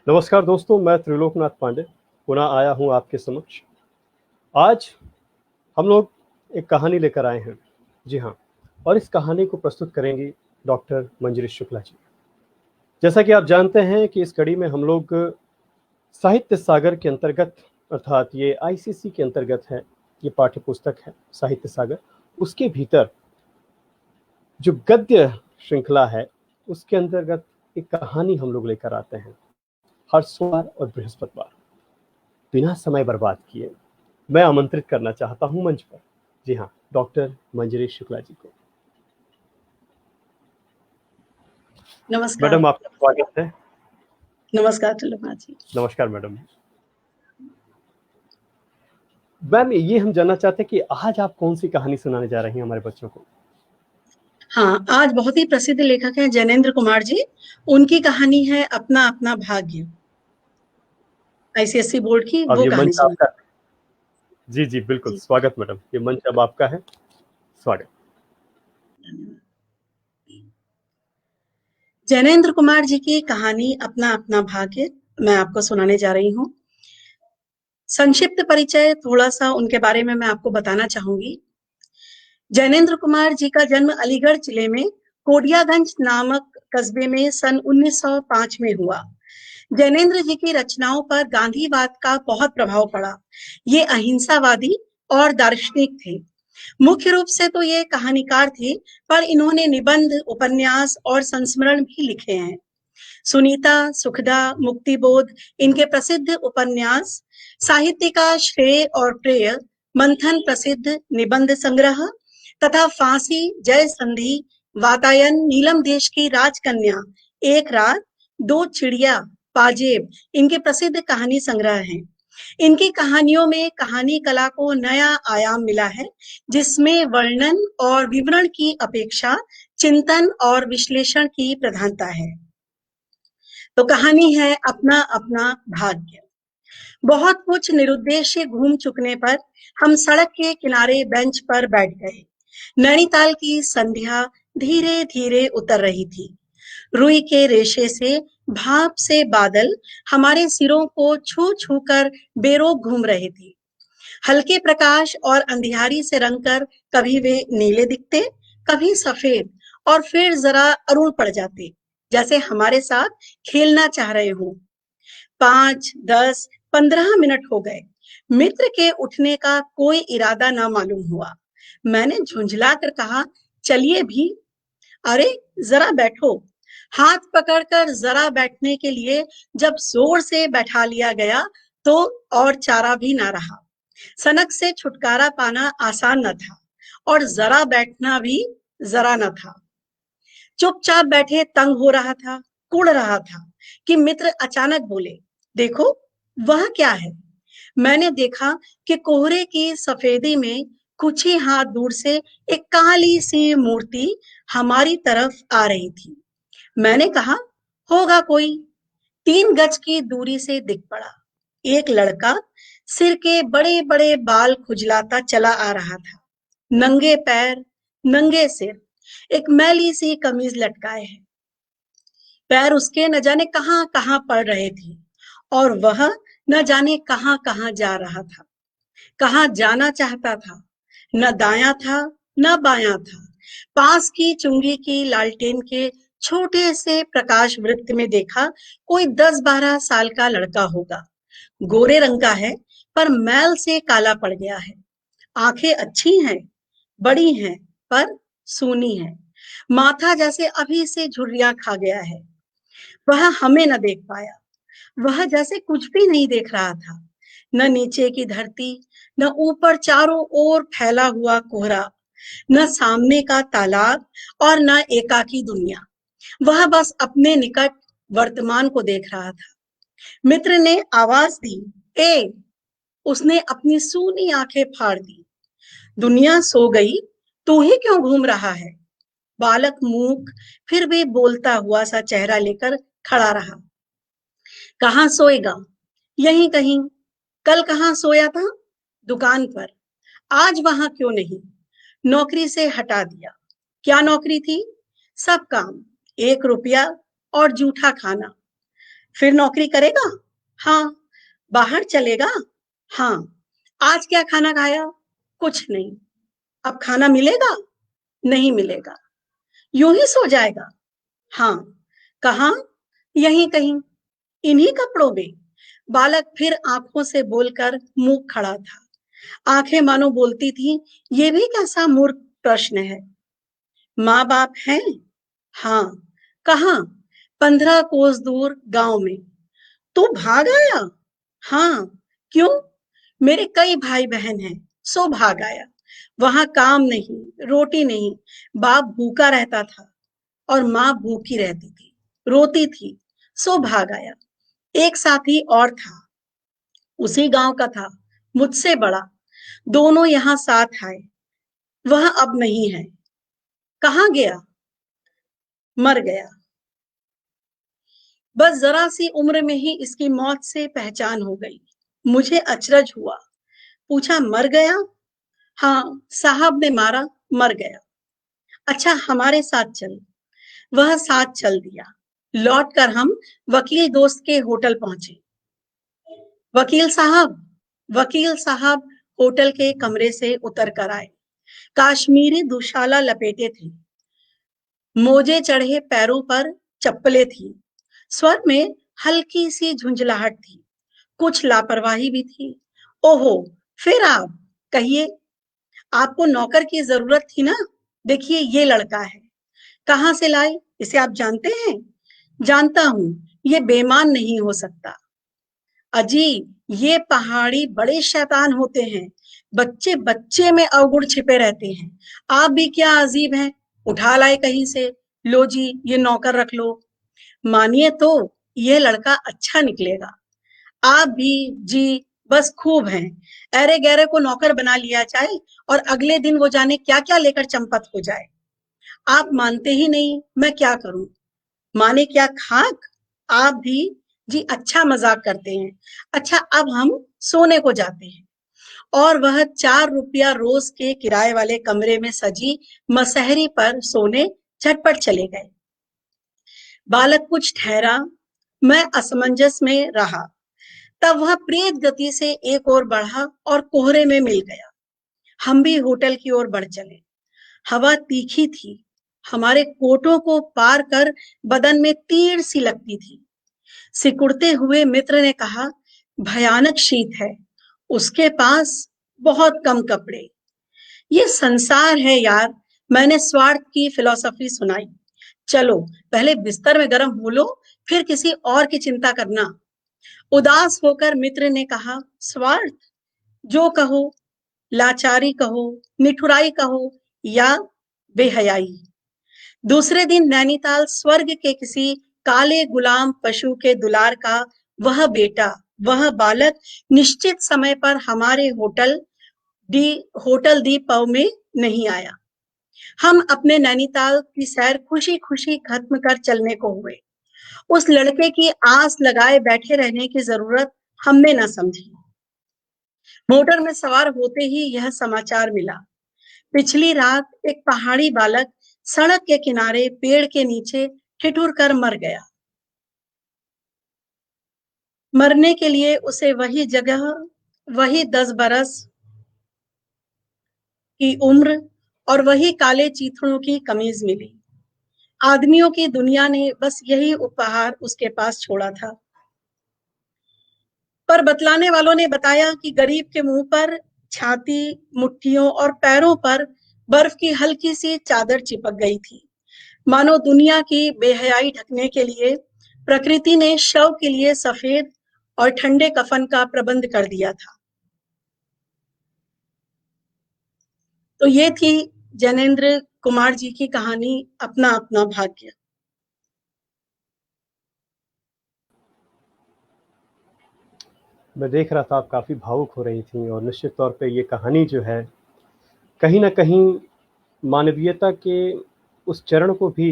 नमस्कार दोस्तों, मैं त्रिलोकनाथ पांडे पुनः आया हूं आपके समक्ष। आज हम लोग एक कहानी लेकर आए हैं। जी हाँ, और इस कहानी को प्रस्तुत करेंगी डॉक्टर मंजरी शुक्ला जी। जैसा कि आप जानते हैं कि इस कड़ी में हम लोग साहित्य सागर के अंतर्गत, अर्थात ये आईसीसी के अंतर्गत है, ये पाठ्य पुस्तक है साहित्य सागर। उसके भीतर जो गद्य श्रृंखला है उसके अंतर्गत एक कहानी हम लोग लेकर आते हैं हर सोमवार और बृहस्पतिवार। बिना समय बर्बाद किए मैं आमंत्रित करना चाहता हूं मंच पर, जी हाँ, डॉक्टर मंजरी शुक्ला जी को। नमस्कार। मैडम, आपका स्वागत है। नमस्कार त्रिलोकनाथ जी। नमस्कार मैडम। मैम, ये हम जानना चाहते हैं कि आज आप कौन सी कहानी सुनाने जा रही हैं हमारे बच्चों को? हाँ, आज बहुत ही प्रसिद्ध लेखक हैं जैनेन्द्र कुमार जी। उनकी कहानी है अपना अपना भाग्य। आईसीएसई बोर्ड की अब वो ये कहानी मंच सुना। आपका। जी जी बिल्कुल, जी, स्वागत मैडम, ये मंच अब आपका है। स्वागत। जैनेन्द्र कुमार जी की कहानी अपना अपना भाग्य मैं आपको सुनाने जा रही हूँ। संक्षिप्त परिचय थोड़ा सा उनके बारे में मैं आपको बताना चाहूंगी। जैनेन्द्र कुमार जी का जन्म अलीगढ़ जिले में कोडियागंज नामक कस्बे में सन 1905 में हुआ। जैनेन्द्र जी की रचनाओं पर गांधीवाद का बहुत प्रभाव पड़ा। ये अहिंसावादी और दार्शनिक थे। मुख्य रूप से तो ये कहानीकार थे, पर इन्होंने निबंध, उपन्यास और संस्मरण भी लिखे हैं। सुनीता, सुखदा, मुक्तिबोध इनके प्रसिद्ध उपन्यास, साहित्य का श्रेय और प्रेय, मंथन प्रसिद्ध निबंध संग्रह तथा फांसी, जय संधि, वातायन, नीलम देश की राजकन्या, एक रात, दो चिड़िया, पाजेब इनके प्रसिद्ध कहानी संग्रह हैं। इनकी कहानियों में कहानी कला को नया आयाम मिला है, जिसमें वर्णन और विवरण की अपेक्षा चिंतन और विश्लेषण की प्रधानता है। तो कहानी है अपना अपना भाग्य। बहुत कुछ निरुद्देश्य घूम चुकने पर हम सड़क के किनारे बेंच पर बैठ गए। नैनीताल की संध्या धीरे धीरे उतर रही थी। रुई के रेशे से, भाप से बादल हमारे सिरों को छू छू कर बेरोक घूम रहे थे। हल्के प्रकाश और अंधियारी से रंगकर कभी वे नीले दिखते, कभी सफेद, और फिर जरा अरुण पड़ जाते, जैसे हमारे साथ खेलना चाह रहे हों। 5, 10, 15 मिनट हो गए। मित्र के उठने का कोई इरादा न मालूम हुआ। मैंने झुंझला कर कहा, चलिए भी। अरे जरा बैठो। हाथ पकड़कर जरा बैठने के लिए जब जोर से बैठा लिया गया तो और चारा भी ना रहा। सनक से छुटकारा पाना आसान न था, और जरा बैठना भी जरा न था। चुपचाप बैठे तंग हो रहा था, कुड़ रहा था कि मित्र अचानक बोले, देखो वह क्या है। मैंने देखा कि कोहरे की सफेदी में कुछ ही हाथ दूर से एक काली सी मूर्ति हमारी तरफ आ रही थी। मैंने कहा, होगा कोई। 3 गज की दूरी से दिख पड़ा। एक लड़का सिर के बड़े बड़े बाल खुजलाता चला आ रहा था। नंगे पैर, नंगे सिर, एक मैली सी कमीज लटकाए है। पैर उसके न जाने कहां कहां पड़ रहे थे, और वह न जाने कहां कहां जा रहा था, कहां जाना चाहता था। न दायां था, न बायां था। पास की चुंगी की लालटेन के छोटे से प्रकाश वृत्त में देखा, कोई 10-12 साल का लड़का होगा। गोरे रंग का है, पर मैल से काला पड़ गया है। आंखें अच्छी हैं, बड़ी हैं, पर सूनी है। माथा जैसे अभी से झुर्रियां खा गया है। वह हमें न देख पाया। वह जैसे कुछ भी नहीं देख रहा था। न नीचे की धरती, न ऊपर चारों ओर फैला हुआ कोहरा, न सामने का तालाब, और न एकाकी दुनिया। वह बस अपने निकट वर्तमान को देख रहा था। मित्र ने आवाज दी, ए। उसने अपनी सूनी आंखें फाड़ दी। दुनिया सो गई, तू ही क्यों घूम रहा है। बालक मूक, फिर भी बोलता हुआ सा चेहरा लेकर खड़ा रहा। कहाँ सोएगा, यहीं कहीं। कल कहाँ सोया था, दुकान पर। आज वहां क्यों नहीं। नौकरी से हटा दिया। क्या नौकरी थी, सब काम, 1 रुपया और जूठा खाना। फिर नौकरी करेगा? हाँ। बाहर चलेगा? हाँ। आज क्या खाना खाया? कुछ नहीं। अब खाना मिलेगा? नहीं मिलेगा। यूं ही सो जाएगा? हाँ। कहाँ? यहीं कहीं, इन्हीं कपड़ों में। बालक फिर आंखों से बोलकर मुंह खड़ा था। आंखें मानो बोलती थी, ये भी कैसा मूर्ख प्रश्न है। माँ बाप हैं? हाँ। कहाँ? 15 कोस दूर गांव में। तू भाग आया? हाँ। क्यों? मेरे कई भाई बहन हैं, सो भाग आया। वहां काम नहीं, रोटी नहीं। बाप भूखा रहता था और माँ भूखी रहती थी, रोती थी, सो भाग आया। एक साथी और था, उसी गांव का था, मुझसे बड़ा। दोनों यहाँ साथ आए। वह अब नहीं है। कहाँ गया? मर गया। बस जरा सी उम्र में ही इसकी मौत से पहचान हो गई। मुझे अचरज हुआ। पूछा, मर गया? हाँ, साहब ने मारा, मर गया। अच्छा, हमारे साथ चल। वह साथ चल दिया। लौटकर हम वकील दोस्त के होटल पहुंचे। वकील साहब, वकील साहब होटल के कमरे से उतर कर आए। काश्मीरी दुशाला लपेटे थे, मोजे चढ़े पैरों पर चप्पलें थी। स्वर में हल्की सी झुंझलाहट थी, कुछ लापरवाही भी थी। ओहो, फिर आप? कहिए। आपको नौकर की जरूरत थी ना? देखिए, ये लड़का है। कहाँ से लाए? इसे आप जानते हैं? जानता हूं, ये बेईमान नहीं हो सकता। अजी, ये पहाड़ी बड़े शैतान होते हैं। बच्चे बच्चे में अवगुण छिपे रहते हैं। आप भी क्या अजीब हैं, उठा लाए कहीं से। लो जी, ये नौकर रख लो। मानिए तो ये लड़का अच्छा निकलेगा। आप भी जी बस खूब हैं। अरे गहरे को नौकर बना लिया जाए और अगले दिन वो जाने क्या क्या लेकर चंपत हो जाए। आप मानते ही नहीं, मैं क्या करूं? माने क्या खाक? आप भी जी अच्छा मजाक करते हैं। अच्छा, अब हम सोने को जाते हैं। और वह 4 रुपया रोज के किराए वाले कमरे में सजी मसहरी पर सोने झटपट चले गए। बालक कुछ ठहरा, मैं असमंजस में रहा। तब वह प्रेत गति से एक ओर बढ़ा और कोहरे में मिल गया। हम भी होटल की ओर बढ़ चले। हवा तीखी थी, हमारे कोटों को पार कर बदन में तीर सी लगती थी। सिकुड़ते हुए मित्र ने कहा, भयानक शीत है, उसके पास बहुत कम कपड़े। ये संसार है यार। मैंने स्वार्थ की फिलॉसफी सुनाई। चलो, पहले बिस्तर में गर्म हो लो, फिर किसी और की चिंता करना। उदास होकर मित्र ने कहा, स्वार्थ? जो कहो, लाचारी कहो, निठुराई कहो या बेहयाई। दूसरे दिन नैनीताल स्वर्ग के किसी काले गुलाम पशु के दुलार का वह बेटा, वह बालक निश्चित समय पर हमारे डी होटल दी पव में नहीं आया। हम अपने नैनीताल की सैर खुशी खुशी खत्म कर चलने को हुए। उस लड़के की आस लगाए बैठे रहने की जरूरत हमने न समझी। मोटर में सवार होते ही यह समाचार मिला, पिछली रात एक पहाड़ी बालक सड़क के किनारे पेड़ के नीचे ठिठुर कर मर गया। मरने के लिए उसे वही जगह, वही 10 बरस की उम्र और वही काले चीथड़ों की कमीज मिली। आदमियों की दुनिया ने बस यही उपहार उसके पास छोड़ा था। पर बतलाने वालों ने बताया कि गरीब के मुंह पर, छाती, मुट्ठियों और पैरों पर बर्फ की हल्की सी चादर चिपक गई थी, मानो दुनिया की बेहयाई ढकने के लिए प्रकृति ने शव के लिए सफेद और ठंडे कफन का प्रबंध कर दिया था। तो ये थी जैनेन्द्र कुमार जी की कहानी, अपना अपना भाग्य। मैं देख रहा था आप काफ़ी भावुक हो रही थी और निश्चित तौर पे ये कहानी जो है कहीं न कहीं मानवीयता के उस चरण को भी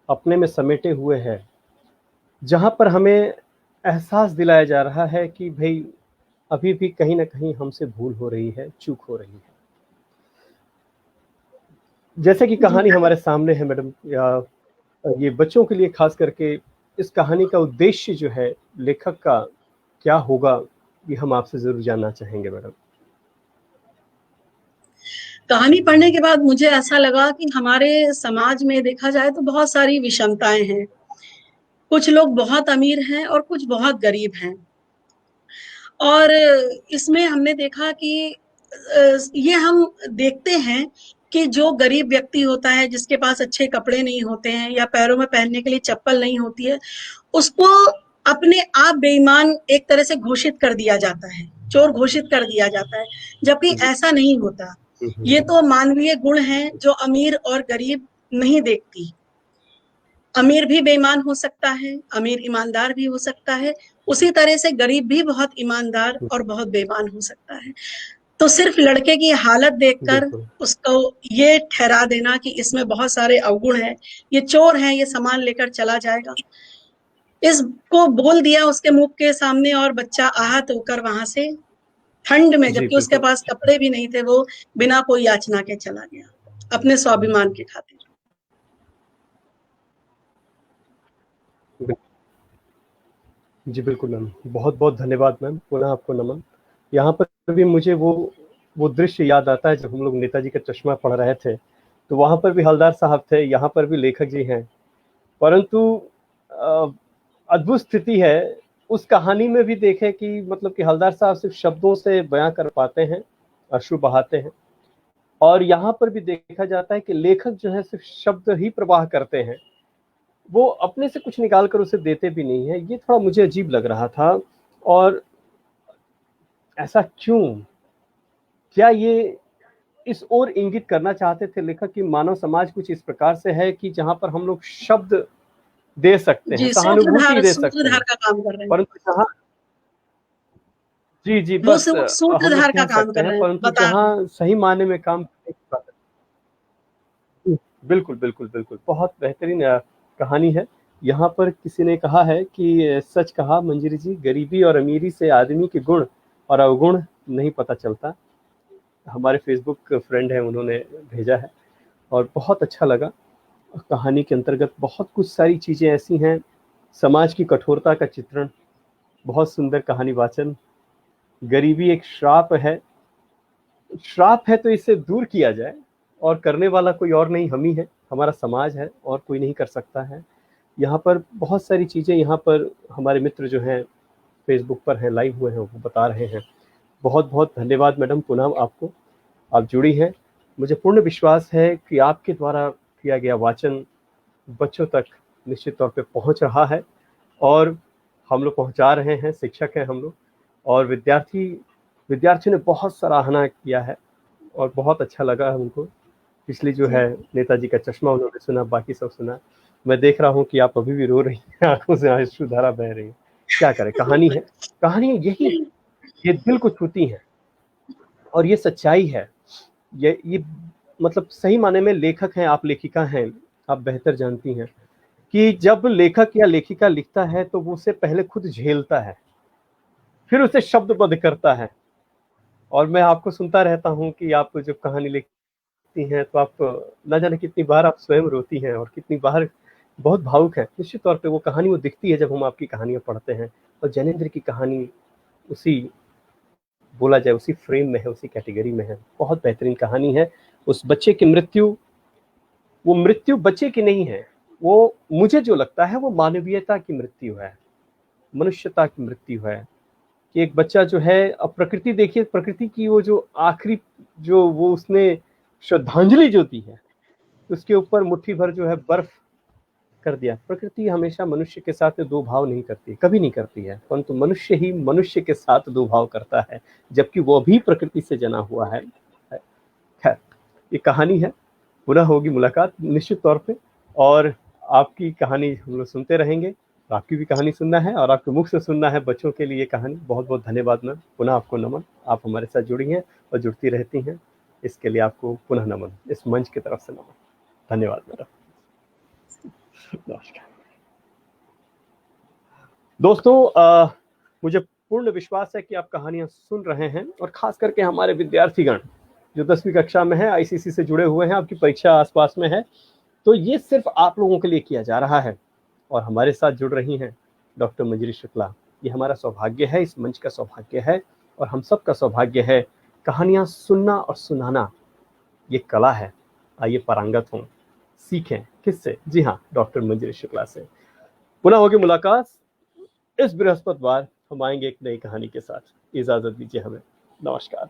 अपने में समेटे हुए है, जहाँ पर हमें एहसास दिलाया जा रहा है कि भई अभी भी कहीं न कहीं हमसे भूल हो रही है, चूक हो रही है। जैसे कि जी कहानी हमारे सामने है मैडम, या ये बच्चों के लिए ख़ास करके इस कहानी का उद्देश्य जो है लेखक का क्या होगा, ये हम आपसे जरूर जानना चाहेंगे मैडम। कहानी पढ़ने के बाद मुझे ऐसा लगा कि हमारे समाज में देखा जाए तो बहुत सारी विषमताएं हैं। कुछ लोग बहुत अमीर हैं और कुछ बहुत गरीब हैं। और इसमें हमने देखा कि ये हम देखते हैं कि जो गरीब व्यक्ति होता है, जिसके पास अच्छे कपड़े नहीं होते हैं या पैरों में पहनने के लिए चप्पल नहीं होती है, उसको अपने आप बेईमान एक तरह से घोषित कर दिया जाता है, चोर घोषित कर दिया जाता है, जबकि जी। ऐसा नहीं होता। ये तो मानवीय गुण हैं जो अमीर और गरीब नहीं देखती। अमीर भी बेईमान हो सकता है, अमीर ईमानदार भी हो सकता है, उसी तरह से गरीब भी बहुत ईमानदार और बहुत बेईमान हो सकता है। तो सिर्फ लड़के की हालत देखकर बिल्कुल। उसको ये ठहरा देना कि इसमें बहुत सारे अवगुण हैं, ये चोर है, ये सामान लेकर चला जाएगा, इसको बोल दिया उसके मुंह के सामने और बच्चा आहत होकर वहां से ठंड में, जी जबकि उसके बिल्कुल। पास कपड़े भी नहीं थे, वो बिना कोई याचना के चला गया अपने स्वाभिमान के खातिर। जी बिल्कुल मैम, बहुत बहुत धन्यवाद मैम, पुनः आपको नमन। यहाँ पर भी मुझे वो दृश्य याद आता है जब हम लोग नेताजी का चश्मा पढ़ रहे थे, तो वहाँ पर भी हवलदार साहब थे, यहाँ पर भी लेखक जी हैं, परंतु अद्भुत स्थिति है। उस कहानी में भी देखें कि मतलब कि हवलदार साहब सिर्फ शब्दों से बयां कर पाते हैं, अश्रु बहाते हैं, और यहाँ पर भी देखा जाता है कि लेखक जो है सिर्फ शब्द ही प्रवाह करते हैं, वो अपने से कुछ निकाल कर उसे देते भी नहीं है। ये थोड़ा मुझे अजीब लग रहा था। और ऐसा क्यों? क्या ये इस ओर इंगित करना चाहते थे लेखक कि मानव समाज कुछ इस प्रकार से है कि जहां पर हम लोग शब्द दे सकते हैं, जी, सहानुभूति दे सकते हैं, सूत्रधार का काम कर रहे हैं। परंतु जहां जी जी वो बस हम लोग सूत्रधार का कह काम सकते कर हैं, रहे हैं, परंतु बता रहे हैं। जहां सही मायने में काम करने की बात है। बिल्कुल बिल्कुल बिल्कुल, बहुत बेहतरीन कहानी है। यहाँ पर किसी ने कहा है कि सच कहा मंजरी जी, गरीबी और अमीरी से आदमी के गुण और अवगुण नहीं पता चलता। हमारे फेसबुक फ्रेंड हैं, उन्होंने भेजा है और बहुत अच्छा लगा। कहानी के अंतर्गत बहुत कुछ सारी चीज़ें ऐसी हैं, समाज की कठोरता का चित्रण, बहुत सुंदर कहानी वाचन। गरीबी एक श्राप है, श्राप है तो इसे दूर किया जाए, और करने वाला कोई और नहीं, हम ही है, हमारा समाज है, और कोई नहीं कर सकता है। यहाँ पर बहुत सारी चीज़ें, यहाँ पर हमारे मित्र जो हैं फेसबुक पर हैं, लाइव हुए हैं, वो बता रहे हैं। बहुत बहुत धन्यवाद मैडम, पुनः आपको, आप जुड़ी हैं। मुझे पूर्ण विश्वास है कि आपके द्वारा किया गया वाचन बच्चों तक निश्चित तौर पे पहुंच रहा है, और हम लोग पहुंचा रहे हैं, शिक्षक हैं हम लोग, और विद्यार्थियों ने बहुत सराहना किया है और बहुत अच्छा लगा है उनको। पिछली जो है नेताजी का चश्मा उन्होंने सुना, बाकी सब सुना। मैं देख रहा हूँ कि आप अभी भी रो रही हैं, आंखों से अश्रुधारा बह रही है। क्या करें, कहानी है, कहानी यही, ये दिल को छूती है और ये सच्चाई है। ये मतलब सही माने में लेखक हैं, आप लेखिका हैं, आप बेहतर जानती हैं कि जब लेखक या लेखिका लिखता है तो वो उसे पहले खुद झेलता है, फिर उसे शब्दबद्ध करता है। और मैं आपको सुनता रहता हूँ कि आप जब कहानी लिखती हैं तो आप ना जाने कितनी बार आप स्वयं रोती हैं और कितनी बार बहुत भावुक है। निश्चित तौर पे वो कहानी वो दिखती है जब हम आपकी कहानियां पढ़ते हैं, और जैनेंद्र की कहानी उसी, बोला जाए उसी फ्रेम में है, उसी कैटेगरी में है। बहुत बेहतरीन कहानी है। उस बच्चे की मृत्यु, वो मृत्यु बच्चे की नहीं है, वो मुझे जो लगता है वो मानवीयता की मृत्यु है, मनुष्यता की मृत्यु है। कि एक बच्चा जो है, अब प्रकृति देखिए, प्रकृति की वो जो आखिरी जो वो उसने श्रद्धांजलि जो दी है, उसके ऊपर मुट्ठी भर जो है बर्फ कर दिया। प्रकृति हमेशा मनुष्य के साथ दो भाव नहीं करती, कभी नहीं करती है, परंतु मनुष्य ही मनुष्य के साथ दो भाव करता है, जबकि वो भी प्रकृति से जना हुआ है। खैर, ये कहानी है, पुनः होगी मुलाकात निश्चित तौर पे, और आपकी कहानी हम लोग सुनते रहेंगे। आपकी भी कहानी सुनना है और आपके मुख से सुनना है बच्चों के लिए कहानी। बहुत बहुत धन्यवाद मैम, पुनः आपको नमन। आप हमारे साथ जुड़ी हैं और जुड़ती रहती हैं, इसके लिए आपको पुनः नमन, इस मंच की तरफ से नमन। धन्यवाद मैडम, नमस्कार। दोस्तों, मुझे पूर्ण विश्वास है कि आप कहानियां सुन रहे हैं, और खास करके हमारे विद्यार्थीगण जो 10वीं कक्षा में है, आईसीसी से जुड़े हुए हैं, आपकी परीक्षा आसपास में है, तो ये सिर्फ आप लोगों के लिए किया जा रहा है। और हमारे साथ जुड़ रही हैं डॉक्टर मंजरी शुक्ला। ये हमारा सौभाग्य है, इस मंच का सौभाग्य है और हम सब का सौभाग्य है। कहानियाँ सुनना और सुनाना ये कला है। आइए पारंगत हों, सीखें किससे? जी हाँ, डॉक्टर मंजरी शुक्ला से। पुनः होगी मुलाकात इस बृहस्पतिवार। हम आएंगे एक नई कहानी के साथ। इजाजत दीजिए हमें। नमस्कार।